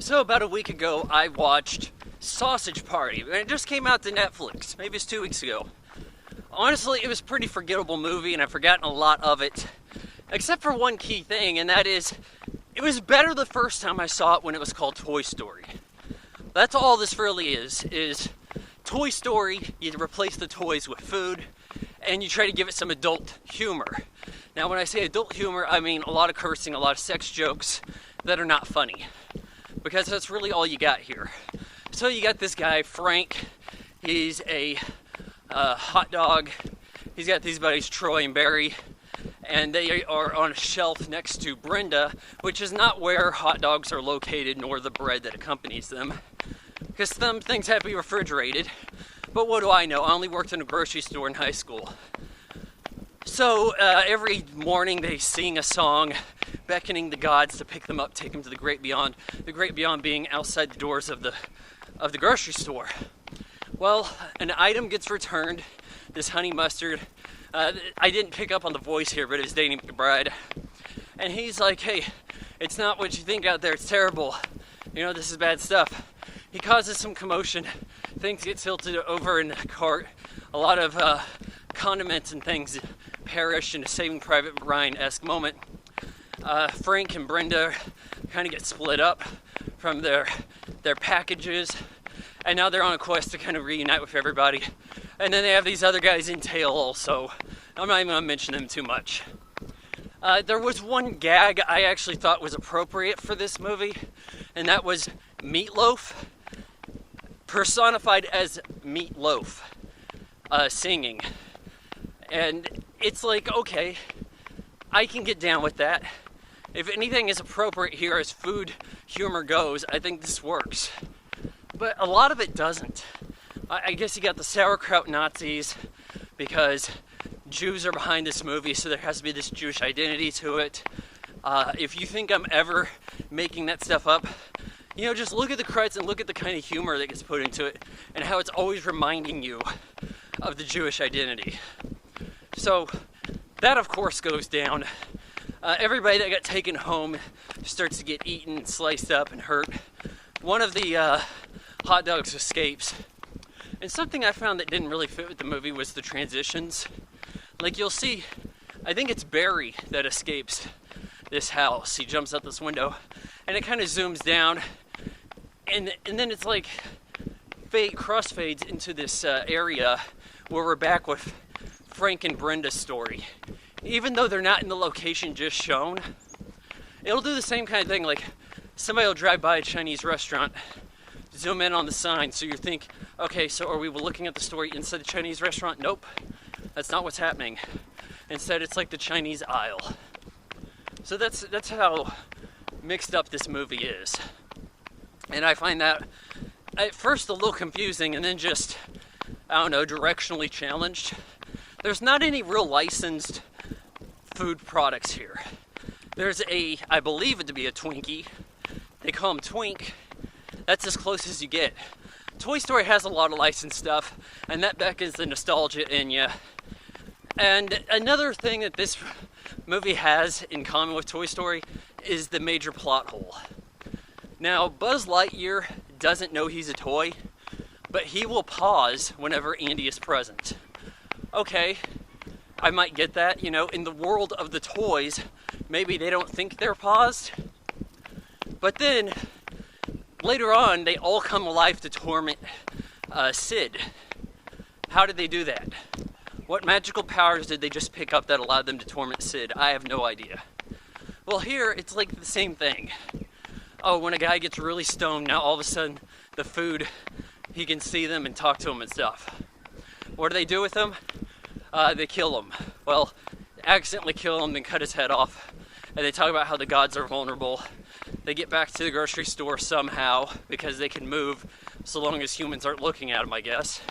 So about a week ago, I watched Sausage Party, and it just came out to Netflix. Maybe it's 2 weeks ago. Honestly, it was a pretty forgettable movie, and I've forgotten a lot of it, except for one key thing, and that is, it was better the first time I saw it when it was called Toy Story. That's all this really is Toy Story. You replace the toys with food, and you try to give it some adult humor. Now, when I say adult humor, I mean a lot of cursing, a lot of sex jokes that are not funny, because that's really all you got here. So you got this guy, Frank. He's a hot dog. He's got these buddies, Troy and Barry, and they are on a shelf next to Brenda, which is not where hot dogs are located, nor the bread that accompanies them, because some things have to be refrigerated. But what do I know? I only worked in a grocery store in high school. So every morning they sing a song beckoning the gods to pick them up, take them to the great beyond. The great beyond being outside the doors of the grocery store. Well, an item gets returned, this honey mustard. I didn't pick up on the voice here, but it was Danny McBride. And he's like, hey, it's not what you think out there, it's terrible. You know, this is bad stuff. He causes some commotion. Things get tilted over in the cart. A lot of condiments and things perish in a Saving Private Ryan-esque moment. Frank and Brenda kind of get split up from their packages, and now they're on a quest to kind of reunite with everybody. And then they have these other guys in tail also. I'm not even going to mention them too much. There was one gag I actually thought was appropriate for this movie, and that was Meatloaf, personified as Meatloaf, singing. And it's like, okay, I can get down with that. If anything is appropriate here as food humor goes, I think this works. But a lot of it doesn't. I guess you got the sauerkraut Nazis because Jews are behind this movie, so there has to be this Jewish identity to it. If you think I'm ever making that stuff up, you know, just look at the credits and look at the kind of humor that gets put into it and how it's always reminding you of the Jewish identity. So that, of course, goes down. Everybody that got taken home starts to get eaten, sliced up, and hurt. One of the hot dogs escapes. And something I found that didn't really fit with the movie was the transitions. Like, you'll see, I think it's Barry that escapes this house. He jumps out this window, and it kind of zooms down, and then it's like crossfades into this area where we're back with Frank and Brenda's story. Even though they're not in the location just shown, it'll do the same kind of thing. Like, somebody will drive by a Chinese restaurant, zoom in on the sign, so you think, okay, so are we looking at the story inside the Chinese restaurant? Nope, that's not what's happening. Instead, it's like the Chinese aisle. So that's how mixed up this movie is. And I find that at first a little confusing, and then just, I don't know, directionally challenged. There's not any real licensed food products here. There's I believe it to be a Twinkie. They call them Twink. That's as close as you get. Toy Story has a lot of licensed stuff, and that beckons the nostalgia in you. And another thing that this movie has in common with Toy Story is the major plot hole. Now, Buzz Lightyear doesn't know he's a toy, but he will pause whenever Andy is present. Okay, I might get that. You know, in the world of the toys, maybe they don't think they're paused. But then, later on, they all come alive to torment Sid. How did they do that? What magical powers did they just pick up that allowed them to torment Sid? I have no idea. Well, here, it's like the same thing. Oh, when a guy gets really stoned, now all of a sudden, the food, he can see them and talk to them and stuff. What do they do with him? They kill him. Well, accidentally kill him, then cut his head off. And they talk about how the gods are vulnerable. They get back to the grocery store somehow because they can move so long as humans aren't looking at them, I guess.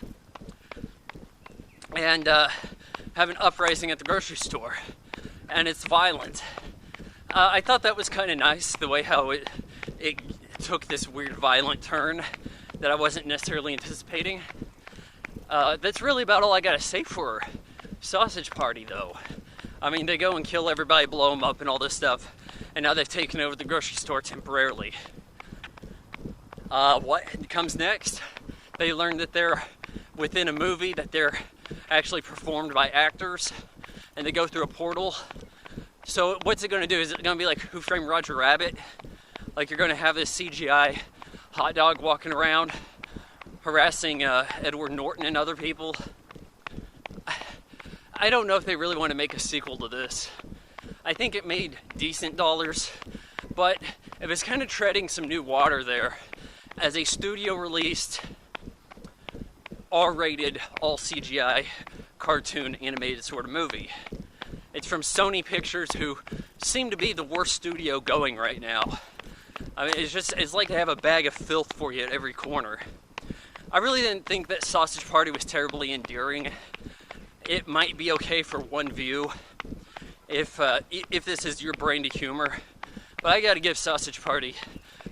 And have an uprising at the grocery store. And it's violent. I thought that was kind of nice, the way how it took this weird violent turn that I wasn't necessarily anticipating. That's really about all I gotta say for Sausage Party, though. I mean, they go and kill everybody, blow them up and all this stuff, and now they've taken over the grocery store temporarily. What comes next? They learn that they're within a movie, that they're actually performed by actors, and they go through a portal. So what's it going to do? Is it going to be like Who Framed Roger Rabbit? Like you're going to have this CGI hot dog walking around harassing Edward Norton and other people? I don't know if they really want to make a sequel to this. I think it made decent dollars, but it was kind of treading some new water there as a studio-released, R-rated, all CGI, cartoon animated sort of movie. It's from Sony Pictures, who seem to be the worst studio going right now. I mean, it's like they have a bag of filth for you at every corner. I really didn't think that Sausage Party was terribly endearing. It might be okay for one view if this is your brand of humor, but I gotta give Sausage Party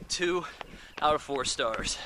2 out of 4 stars.